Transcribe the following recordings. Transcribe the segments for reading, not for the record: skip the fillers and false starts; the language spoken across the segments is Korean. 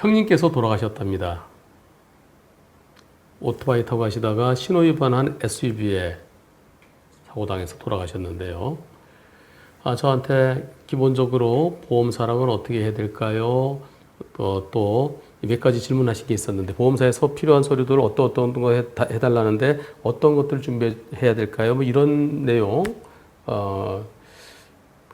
형님께서 돌아가셨답니다. 오토바이 타고 가시다가 신호위반한 SUV에 사고당해서 돌아가셨는데요. 저한테 기본적으로 보험사랑은 어떻게 해야 될까요? 또 몇 가지 질문하신 게 있었는데, 보험사에서 필요한 서류들을 어떤 거 해달라는데 어떤 것들을 준비해야 될까요? 뭐 이런 내용,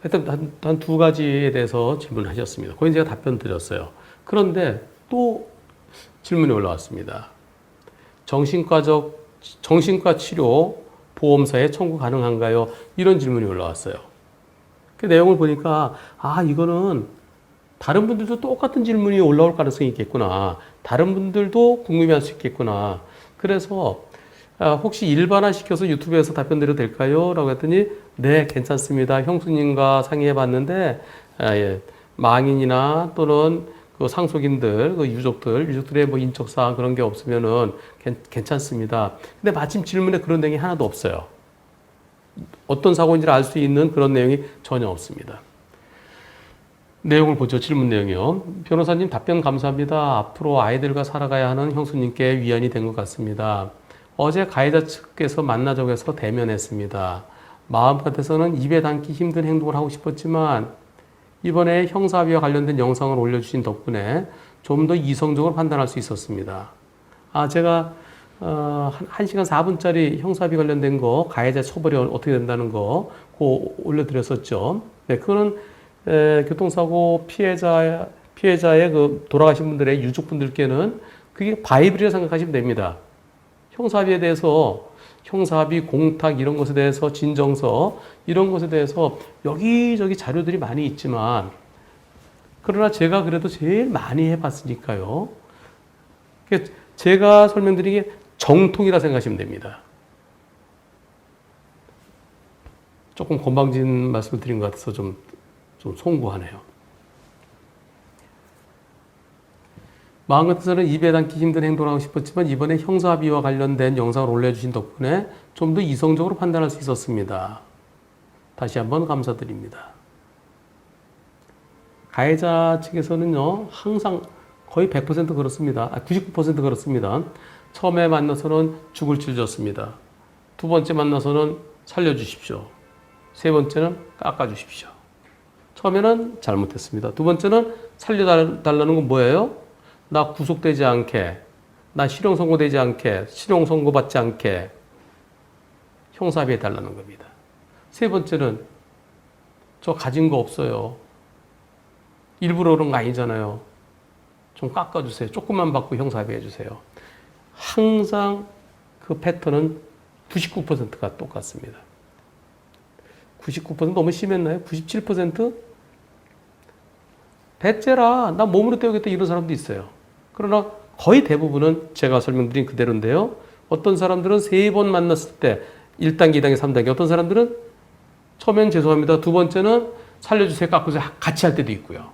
하여튼 한 두 가지에 대해서 질문하셨습니다. 거기 제가 답변 드렸어요. 그런데 또 질문이 올라왔습니다. 정신과 치료 보험사에 청구 가능한가요? 이런 질문이 올라왔어요. 그 내용을 보니까 이거는 다른 분들도 똑같은 질문이 올라올 가능성이 있겠구나. 다른 분들도 궁금해할 수 있겠구나. 그래서 혹시 일반화시켜서 유튜브에서 답변 드려도 될까요? 라고 했더니 네, 괜찮습니다. 형수님과 상의해 봤는데 망인이나 또는 그 상속인들, 그 유족들의 뭐 인적사항 그런 게 없으면은 괜찮습니다. 근데 마침 질문에 그런 내용이 하나도 없어요. 어떤 사고인지를 알 수 있는 그런 내용이 전혀 없습니다. 내용을 보죠. 질문 내용이요. 변호사님 답변 감사합니다. 앞으로 아이들과 살아가야 하는 형수님께 위안이 된 것 같습니다. 어제 가해자 측께서 만나자고 해서 대면했습니다. 마음 같아서는 입에 담기 힘든 행동을 하고 싶었지만 이번에 형사비와 관련된 영상을 올려주신 덕분에 좀 더 이성적으로 판단할 수 있었습니다. 제가 1시간 4분짜리 형사비 관련된 거, 가해자 처벌이 어떻게 된다는 거, 그거 올려드렸었죠. 네, 그거는 교통사고 피해자의 그 돌아가신 분들의 유족분들께는 그게 바이블이라 생각하시면 됩니다. 형사비에 대해서, 형사비, 공탁 이런 것에 대해서, 진정서 이런 것에 대해서 여기저기 자료들이 많이 있지만, 그러나 제가 그래도 제일 많이 해봤으니까요. 제가 설명드린 게 정통이라 생각하시면 됩니다. 조금 건방진 말씀을 드린 것 같아서 좀 송구하네요. 마음 같아서는 입에 담기 힘든 행동을 하고 싶었지만 이번에 형사비와 관련된 영상을 올려주신 덕분에 좀 더 이성적으로 판단할 수 있었습니다. 다시 한번 감사드립니다. 가해자 측에서는요, 항상 거의 100% 그렇습니다. 99% 그렇습니다. 처음에 만나서는 죽을 줄 줬습니다. 두 번째 만나서는 살려주십시오. 세 번째는 깎아주십시오. 처음에는 잘못했습니다. 두 번째는 살려달라는 건 뭐예요? 나 구속되지 않게, 나 실형 선고되지 않게, 실형 선고받지 않게 형사비 해달라는 겁니다. 세 번째는 저 가진 거 없어요. 일부러 그런 거 아니잖아요. 좀 깎아주세요. 조금만 받고 형사비 해주세요. 항상 그 패턴은 99%가 똑같습니다. 99% 너무 심했나요? 97%? 배째라, 나 몸으로 때우겠다 이런 사람도 있어요. 그러나 거의 대부분은 제가 설명드린 그대로인데요. 어떤 사람들은 3번 만났을 때 1단계, 2단계, 3단계, 어떤 사람들은 처음엔 죄송합니다. 두 번째는 살려주세요, 깎으세요 같이 할 때도 있고요.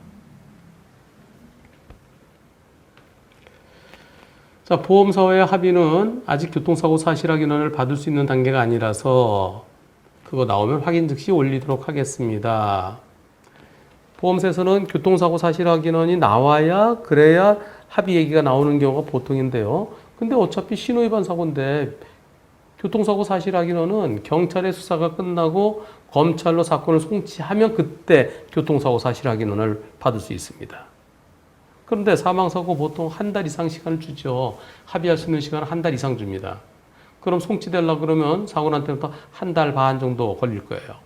자, 보험사와의 합의는 아직 교통사고 사실 확인원을 받을 수 있는 단계가 아니라서 그거 나오면 확인 즉시 올리도록 하겠습니다. 보험사에서는 교통사고 사실 확인원이 나와야 그래야 합의 얘기가 나오는 경우가 보통인데요. 근데 어차피 신호위반 사고인데 교통사고 사실 확인원은 경찰의 수사가 끝나고 검찰로 사건을 송치하면 그때 교통사고 사실 확인원을 받을 수 있습니다. 그런데 사망사고 보통 한 달 이상 시간을 주죠. 합의할 수 있는 시간은 한 달 이상 줍니다. 그럼 송치되려고 그러면 사고 난 때부터 한 달 반 정도 걸릴 거예요.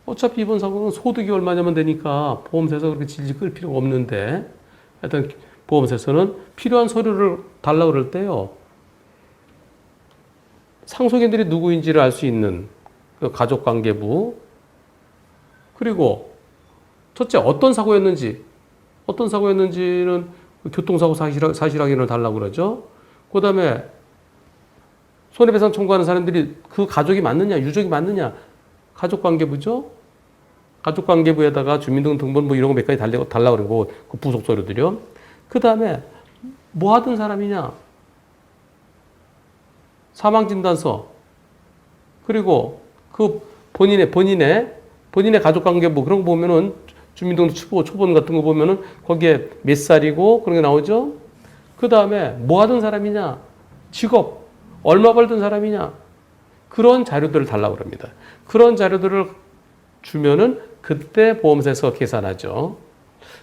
어차피 이번 사고는 소득이 얼마냐면 되니까 보험사에서 그렇게 질질 끌 필요가 없는데 하여튼 보험사에서는 필요한 서류를 달라고 그럴 때요. 상속인들이 누구인지를 알 수 있는 그 가족관계부 그리고 첫째 어떤 사고였는지는 교통사고 사실 확인을 달라고 그러죠. 그 다음에 손해배상 청구하는 사람들이 그 가족이 맞느냐, 유족이 맞느냐, 가족관계부죠. 가족관계부에다가 주민등록번 뭐 이런 거 몇 가지 달라고 그러고 그 부속 서류들이요. 그 다음에 뭐 하던 사람이냐, 사망진단서 그리고 그 본인의 가족관계부 그런 거 보면은 주민등록 초본 같은 거 보면은 거기에 몇 살이고 그런 게 나오죠. 그 다음에 뭐 하던 사람이냐, 직업, 얼마 벌던 사람이냐, 그런 자료들을 달라고 합니다. 그런 자료들을 주면은 그때 보험사에서 계산하죠.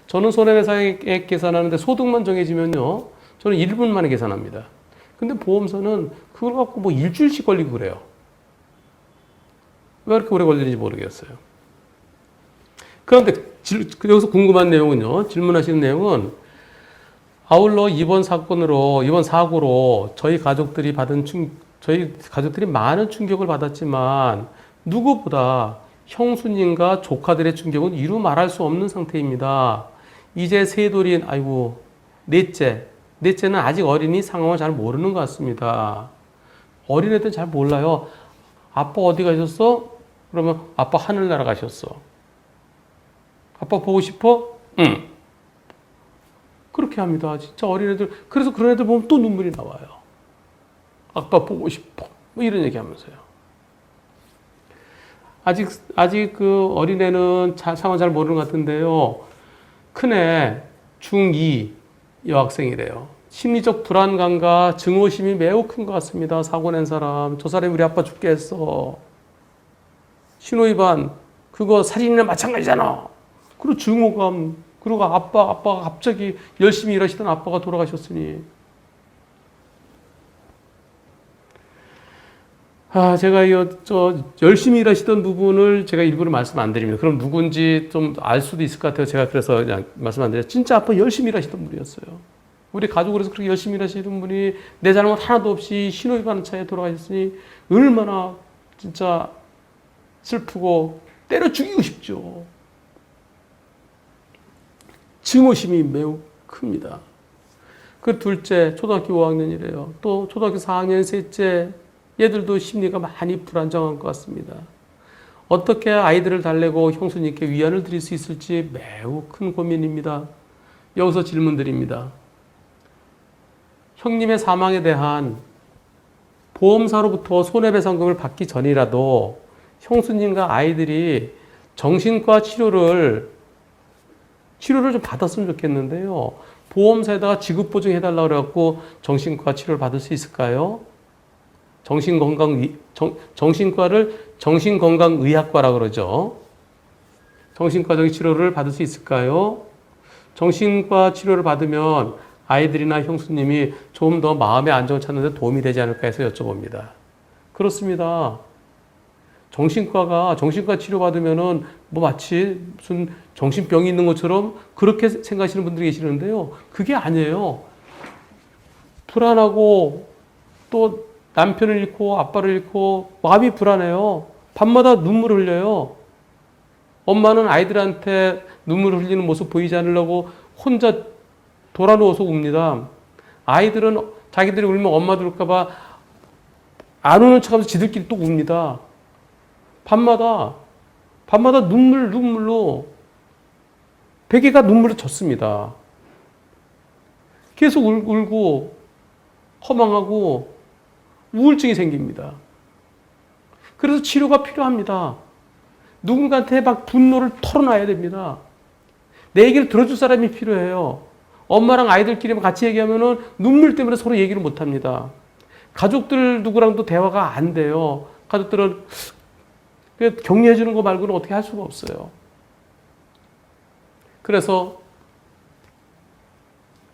저는 손해배상액 계산하는데 소득만 정해지면요, 저는 1분 만에 계산합니다. 근데 보험사는 그걸 갖고 뭐 일주일씩 걸리고 그래요. 왜 그렇게 오래 걸리는지 모르겠어요. 그런데 여기서 궁금한 내용은요, 질문하시는 내용은 아울러 이번 사고로 저희 가족들이 많은 충격을 받았지만 누구보다 형수님과 조카들의 충격은 이루 말할 수 없는 상태입니다. 이제 셋돌인, 아이고, 넷째는 아직 어린이 상황을 잘 모르는 것 같습니다. 어린애들은 잘 몰라요. 아빠 어디 가셨어? 그러면 아빠 하늘나라 가셨어. 아빠 보고 싶어? 응. 그렇게 합니다. 진짜 어린애들. 그래서 그런 애들 보면 또 눈물이 나와요. 아빠 보고 싶어. 뭐 이런 얘기 하면서요. 아직 그 어린애는 상황 잘 모르는 것 같은데요. 큰애 중2 여학생이래요. 심리적 불안감과 증오심이 매우 큰 것 같습니다. 사고 낸 사람. 저 사람이 우리 아빠 죽게 했어. 신호위반. 그거 살인이나 마찬가지잖아. 그리고 증오감. 그리고 아빠가 갑자기 열심히 일하시던 아빠가 돌아가셨으니. 제가 열심히 일하시던 부분을 제가 일부러 말씀 안 드립니다. 그럼 누군지 좀 알 수도 있을 것 같아요. 제가 그래서 그냥 말씀 안 드려요. 진짜 아빠 열심히 일하시던 분이었어요. 우리 가족으로서 그렇게 열심히 일하시는 분이 내 잘못 하나도 없이 신호위반 차에 돌아가셨으니 얼마나 진짜 슬프고 때려 죽이고 싶죠. 증오심이 매우 큽니다. 그 둘째, 초등학교 5학년이래요. 또 초등학교 4학년 셋째, 얘들도 심리가 많이 불안정한 것 같습니다. 어떻게 아이들을 달래고 형수님께 위안을 드릴 수 있을지 매우 큰 고민입니다. 여기서 질문드립니다. 형님의 사망에 대한 보험사로부터 손해배상금을 받기 전이라도 형수님과 아이들이 정신과 치료를 좀 받았으면 좋겠는데요. 보험사에다가 지급보증해달라고 그래갖고 정신과 치료를 받을 수 있을까요? 정신과를 정신건강의학과라고 그러죠. 정신과적인 치료를 받을 수 있을까요? 정신과 치료를 받으면 아이들이나 형수님이 좀 더 마음의 안정을 찾는 데 도움이 되지 않을까 해서 여쭤봅니다. 그렇습니다. 정신과 치료 받으면은 뭐 마치 무슨 정신병이 있는 것처럼 그렇게 생각하시는 분들이 계시는데요. 그게 아니에요. 불안하고 또 남편을 잃고 아빠를 잃고 마음이 불안해요. 밤마다 눈물을 흘려요. 엄마는 아이들한테 눈물을 흘리는 모습 보이지 않으려고 혼자 돌아 누워서 웁니다. 아이들은 자기들이 울면 엄마도 울까봐 안 우는 척하면서 지들끼리 또 웁니다. 밤마다 눈물로 베개가 눈물을 젖습니다. 계속 울고 허망하고 우울증이 생깁니다. 그래서 치료가 필요합니다. 누군가한테 막 분노를 털어놔야 됩니다. 내 얘기를 들어줄 사람이 필요해요. 엄마랑 아이들끼리 같이 얘기하면은 눈물 때문에 서로 얘기를 못 합니다. 가족들 누구랑도 대화가 안 돼요. 가족들은 격려해 주는 거 말고는 어떻게 할 수가 없어요. 그래서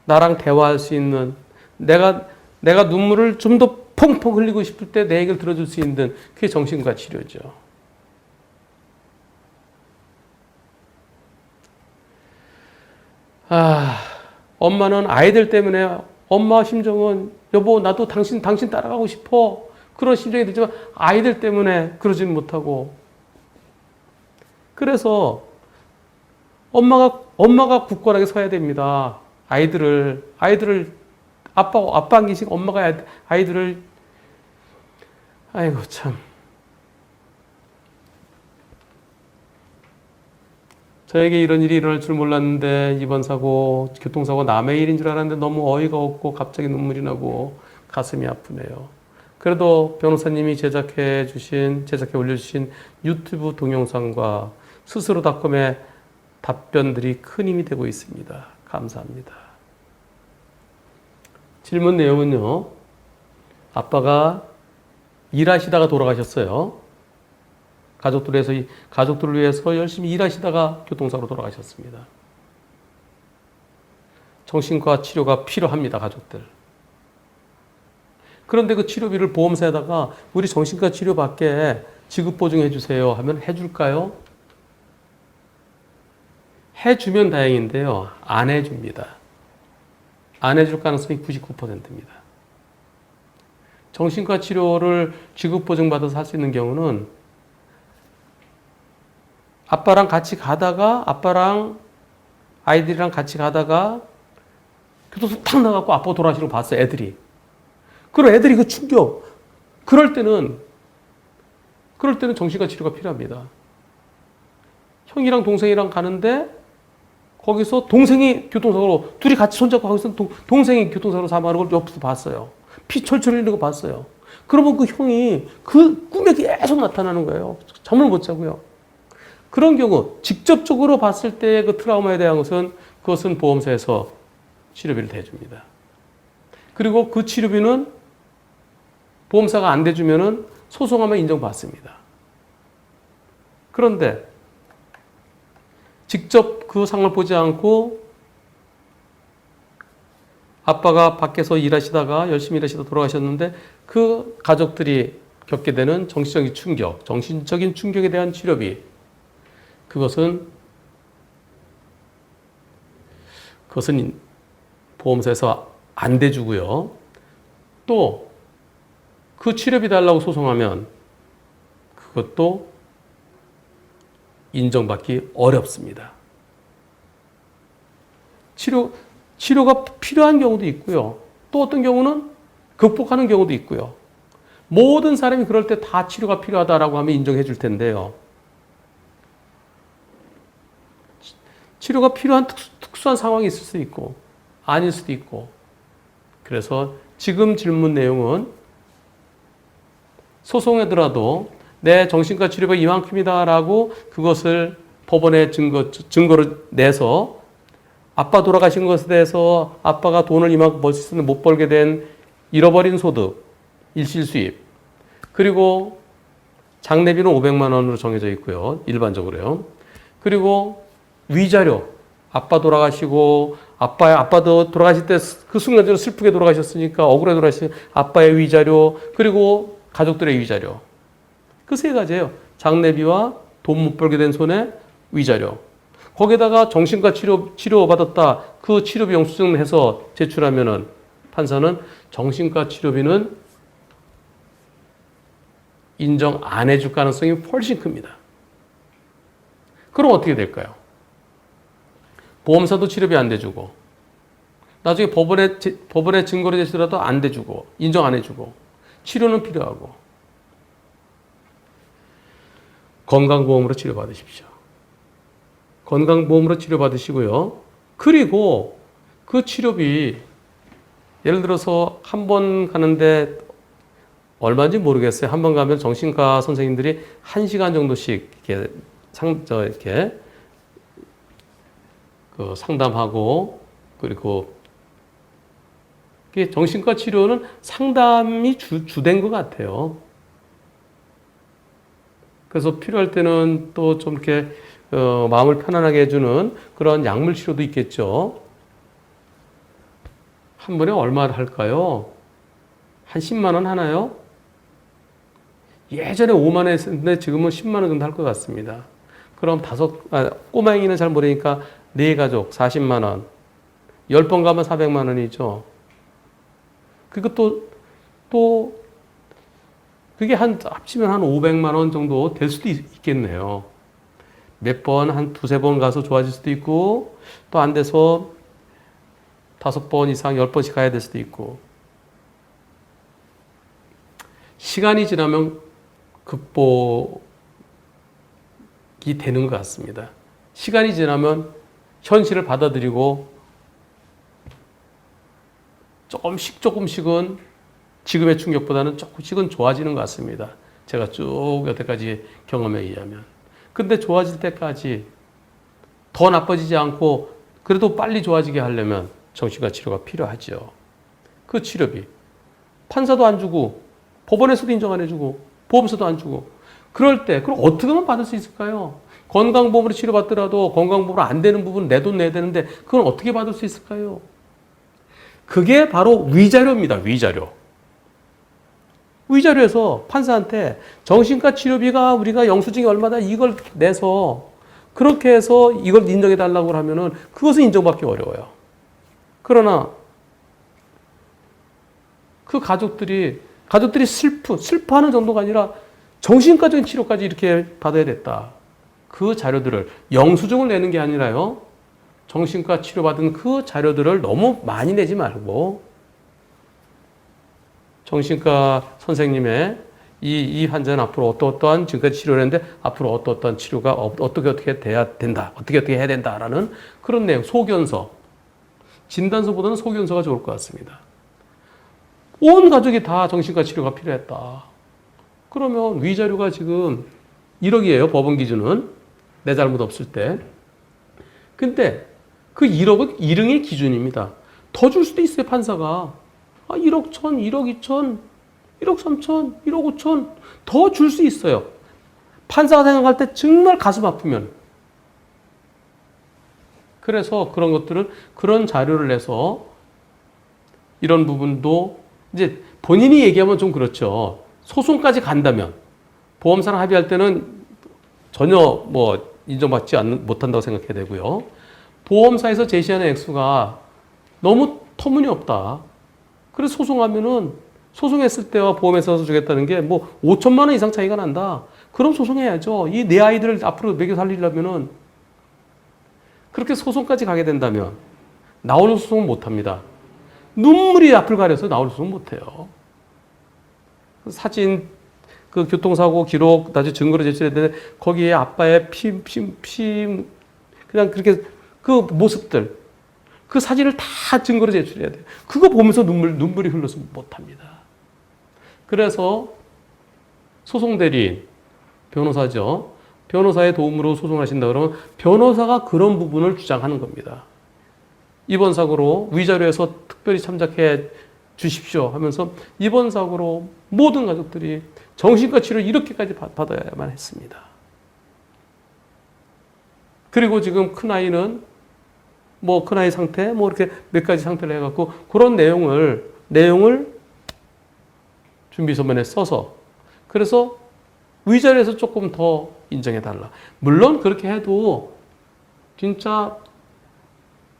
나랑 대화할 수 있는, 내가 눈물을 좀 더 펑펑 흘리고 싶을 때 내 얘기를 들어줄 수 있는, 그게 정신과 치료죠. 엄마는 아이들 때문에, 엄마 심정은 여보 나도 당신 따라가고 싶어, 그런 심정이 들지만 아이들 때문에 그러지는 못하고, 그래서 엄마가 굳건하게 서야 됩니다. 아이들을 아빠 안 계시고 엄마가 아이들을, 아이고 참. 저에게 이런 일이 일어날 줄 몰랐는데 이번 사고, 교통사고 남의 일인 줄 알았는데 너무 어이가 없고 갑자기 눈물이 나고 가슴이 아프네요. 그래도 변호사님이 제작해 올려주신 유튜브 동영상과 스스로닷컴에 답변들이 큰 힘이 되고 있습니다. 감사합니다. 질문 내용은요. 아빠가 일하시다가 돌아가셨어요. 가족들을 위해서 열심히 일하시다가 교통사고로 돌아가셨습니다. 정신과 치료가 필요합니다, 가족들. 그런데 그 치료비를 보험사에다가 우리 정신과 치료받게 지급 보증해 주세요 하면 해줄까요? 해주면 다행인데요. 안 해줍니다. 안 해줄 가능성이 99%입니다. 정신과 치료를 지급 보증받아서 할 수 있는 경우는 아빠랑 아이들이랑 같이 가다가 교통사고 탁 나갖고 아빠가 돌아가시는 거 봤어요, 애들이. 그럼 애들이 그 충격. 그럴 때는 정신과 치료가 필요합니다. 형이랑 동생이랑 가는데 거기서 동생이 교통사고로 둘이 같이 손잡고 가고 있었는데 동생이 교통사고로 사망하는 걸 옆에서 봤어요. 피 철철 흘리는 거 봤어요. 그러면 그 형이 그 꿈에 계속 나타나는 거예요. 잠을 못 자고요. 그런 경우 직접적으로 봤을 때 그 트라우마에 대한 그것은 보험사에서 치료비를 대줍니다. 그리고 그 치료비는 보험사가 안 대주면은 소송하면 인정받습니다. 그런데 직접 그 상황을 보지 않고 아빠가 밖에서 열심히 일하시다 돌아가셨는데 그 가족들이 겪게 되는 정신적인 충격에 대한 치료비, 그것은 보험사에서 안 대주고요. 또 그 치료비 달라고 소송하면 그것도 인정받기 어렵습니다. 치료가 필요한 경우도 있고요. 또 어떤 경우는 극복하는 경우도 있고요. 모든 사람이 그럴 때 다 치료가 필요하다라고 하면 인정해 줄 텐데요. 치료가 필요한 특수한 상황이 있을 수도 있고 아닐 수도 있고, 그래서 지금 질문 내용은 소송하더라도 내 정신과 치료비가 이만큼이다라고 그것을 법원에 증거를 내서 아빠 돌아가신 것에 대해서 아빠가 돈을 이만큼 벌 수 있었는데 못 벌게 된 잃어버린 소득, 일실 수입, 그리고 장례비는 500만 원으로 정해져 있고요. 일반적으로요. 그리고 위자료, 아빠 돌아가시고 아빠도 돌아가실 때 그 순간적으로 슬프게 돌아가셨으니까 억울해 돌아가신 아빠의 위자료, 그리고 가족들의 위자료. 그 세 가지예요. 장례비와 돈 못 벌게 된 손해, 위자료. 거기다가 정신과 치료 받았다. 그 치료비 영수증 해서 제출하면은 판사는 정신과 치료비는 인정 안 해줄 가능성이 훨씬 큽니다. 그럼 어떻게 될까요? 보험사도 치료비 안 대주고, 나중에 법원에 증거를 제출해도 안 대주고, 인정 안 해주고, 치료는 필요하고, 건강보험으로 치료받으십시오. 건강보험으로 치료받으시고요. 그리고 그 치료비, 예를 들어서 한 번 가는데 얼마인지 모르겠어요. 한 번 가면 정신과 선생님들이 1시간 정도씩 이렇게 상담하고, 그리고 정신과 치료는 상담이 주된 것 같아요. 그래서 필요할 때는 또 좀 이렇게 마음을 편안하게 해주는 그런 약물 치료도 있겠죠. 한 번에 얼마 할까요? 한 10만 원 하나요? 예전에 5만 원 했는데 지금은 10만 원 정도 할 것 같습니다. 그럼 꼬맹이는 잘 모르니까 4가족 40만 원. 10번 가면 400만 원이죠. 그리고 또 그게 합치면 한 500만 원 정도 될 수도 있겠네요. 몇 번, 한 2-3번 가서 좋아질 수도 있고, 또 안 돼서 5번 이상, 10번씩 가야 될 수도 있고. 시간이 지나면 극복이 되는 것 같습니다. 시간이 지나면 현실을 받아들이고 조금씩은 지금의 충격보다는 조금씩은 좋아지는 것 같습니다. 제가 쭉 여태까지 경험에 의하면. 근데 좋아질 때까지 더 나빠지지 않고 그래도 빨리 좋아지게 하려면 정신과 치료가 필요하죠. 그 치료비 판사도 안 주고 법원에서도 인정 안 해주고 보험사도 안 주고 그럴 때 그럼 어떻게 하면 받을 수 있을까요? 건강보험으로 치료받더라도 건강보험으로 안 되는 부분 내 돈 내야 되는데 그건 어떻게 받을 수 있을까요? 그게 바로 위자료입니다. 위자료. 위자료에서 판사한테 정신과 치료비가 우리가 영수증이 얼마다 이걸 내서 그렇게 해서 이걸 인정해 달라고 하면은 그것은 인정받기 어려워요. 그러나 그 가족들이 슬퍼하는 정도가 아니라 정신과적인 치료까지 이렇게 받아야 됐다. 그 자료들을 영수증을 내는 게 아니라요. 정신과 치료받은 그 자료들을 너무 많이 내지 말고 정신과 선생님의 이 환자는 앞으로 어떠한 지금까지 치료를 했는데 앞으로 어떠한 치료가 어떻게 돼야 된다. 어떻게 해야 된다라는 그런 내용, 소견서. 진단서보다는 소견서가 좋을 것 같습니다. 온 가족이 다 정신과 치료가 필요했다. 그러면 위자료가 지금 1억이에요. 법원 기준은. 내 잘못 없을 때. 근데 그 1억은 1응의 기준입니다. 더 줄 수도 있어요, 판사가. 1억 1천, 1억 2천, 1억 3천, 1억 5천 더 줄 수 있어요. 판사가 생각할 때 정말 가슴 아프면. 그래서 그런 것들은 그런 자료를 내서 이런 부분도 이제 본인이 얘기하면 좀 그렇죠. 소송까지 간다면 보험사랑 합의할 때는 전혀 뭐 인정받지 못한다고 생각해야 되고요. 보험사에서 제시하는 액수가 너무 터무니없다. 그래서 소송하면은 소송했을 때와 보험회사에서 주겠다는 게 뭐 5천만 원 이상 차이가 난다. 그럼 소송해야죠. 이 내 아이들을 앞으로 먹여 살리려면은 그렇게 소송까지 가게 된다면 나오는 소송은 못합니다. 눈물이 앞을 가려서 나올 소송 못해요. 사진, 그 교통사고 기록, 나중에 증거로 제출해야 되는데 거기에 아빠의 그냥 그렇게 그 모습들, 그 사진을 다 증거로 제출해야 돼요. 그거 보면서 눈물이 흘러서 못합니다. 그래서 소송대리인, 변호사죠. 변호사의 도움으로 소송하신다 그러면 변호사가 그런 부분을 주장하는 겁니다. 이번 사고로 위자료에서 특별히 참작해 주십시오 하면서 이번 사고로 모든 가족들이 정신과 치료를 이렇게까지 받아야만 했습니다. 그리고 지금 큰아이는 뭐 큰아이 상태 뭐 이렇게 몇 가지 상태를 해갖고 그런 내용을 준비서면에 써서 그래서 위자료에서 조금 더 인정해달라. 물론 그렇게 해도 진짜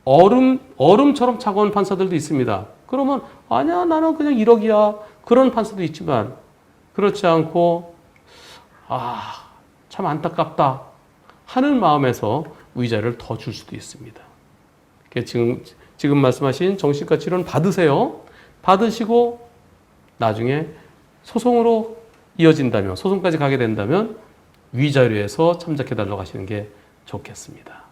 얼음처럼 차가운 판사들도 있습니다. 그러면 아니야 나는 그냥 1억이야. 그런 판사도 있지만 그렇지 않고 참 안타깝다 하는 마음에서 위자료를 더 줄 수도 있습니다. 지금 말씀하신 정신과 치료는 받으세요. 받으시고 나중에 소송으로 이어진다면 소송까지 가게 된다면 위자료에서 참작해달라고 하시는 게 좋겠습니다.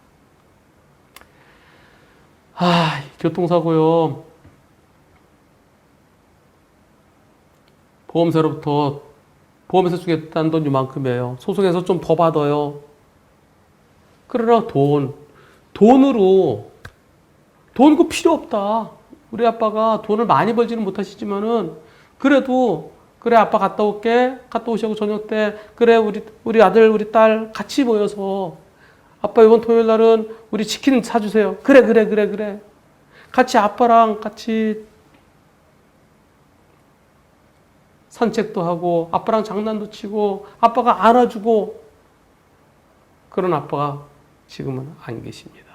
교통사고요. 보험에서 주겠다는 돈 이만큼이에요. 소송에서 좀 더 받아요. 그러나 돈으로 돈 그 필요 없다. 우리 아빠가 돈을 많이 벌지는 못하시지만은 그래도 그래 아빠 갔다 올게. 갔다 오시고 저녁 때 그래 우리 아들 우리 딸 같이 모여서 아빠 이번 토요일 날은 우리 치킨 사주세요. 그래. 같이 아빠랑 같이 산책도 하고 아빠랑 장난도 치고 아빠가 안아주고 그런 아빠가 지금은 안 계십니다.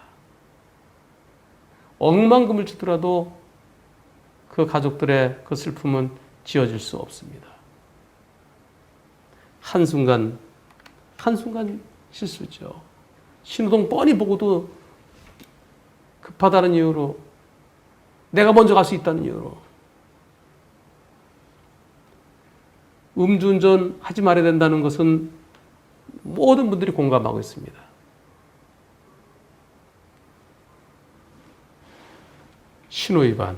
억만금을 주더라도 그 가족들의 그 슬픔은 지워질 수 없습니다. 한순간 실수죠. 신호등 뻔히 보고도 급하다는 이유로 내가 먼저 갈 수 있다는 이유로 음주운전 하지 말아야 된다는 것은 모든 분들이 공감하고 있습니다. 신호위반,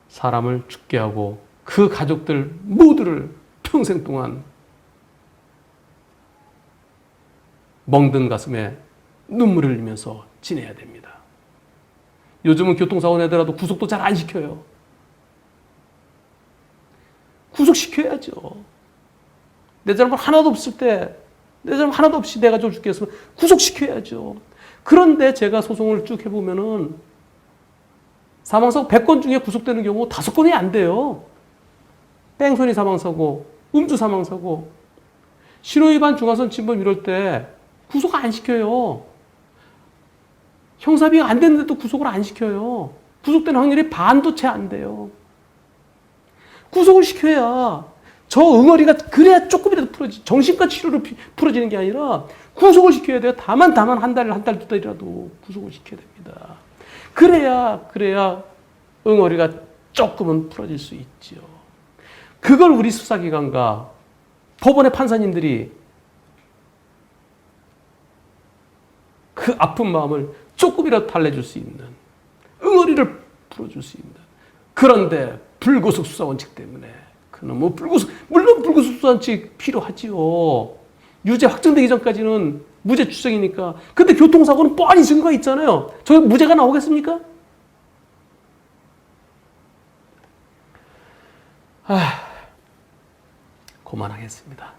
사람을 죽게 하고 그 가족들 모두를 평생 동안 멍든 가슴에 눈물을 흘리면서 지내야 됩니다. 요즘은 교통사고 내더라도 구속도 잘 안 시켜요. 구속시켜야죠. 내 잘못 하나도 없을 때, 내 잘못 하나도 없이 내가 좀 죽겠으면 구속시켜야죠. 그런데 제가 소송을 쭉 해보면은 사망사고 100건 중에 구속되는 경우 5건이 안 돼요. 뺑소니 사망사고, 음주 사망사고, 신호위반 중하선 침범 이럴 때 구속 안 시켜요. 형사비가 안 됐는데도 구속을 안 시켜요. 구속되는 확률이 반도 채 안 돼요. 구속을 시켜야 저 응어리가 그래야 조금이라도 풀어지. 정신과 치료로 풀어지는 게 아니라 구속을 시켜야 돼요. 다만 한 달, 두 달이라도 구속을 시켜야 됩니다. 그래야 응어리가 조금은 풀어질 수 있죠. 그걸 우리 수사기관과 법원의 판사님들이 그 아픈 마음을 조금이라도 달래줄 수 있는, 응어리를 풀어줄 수 있는. 그런데 불구속 수사 원칙 때문에 그놈의 물론 불구속 수사 원칙 필요하지요. 유죄 확정되기 전까지는 무죄 추정이니까. 근데 교통사고는 뻔히 증거가 있잖아요. 저 무죄가 나오겠습니까? 그만하겠습니다.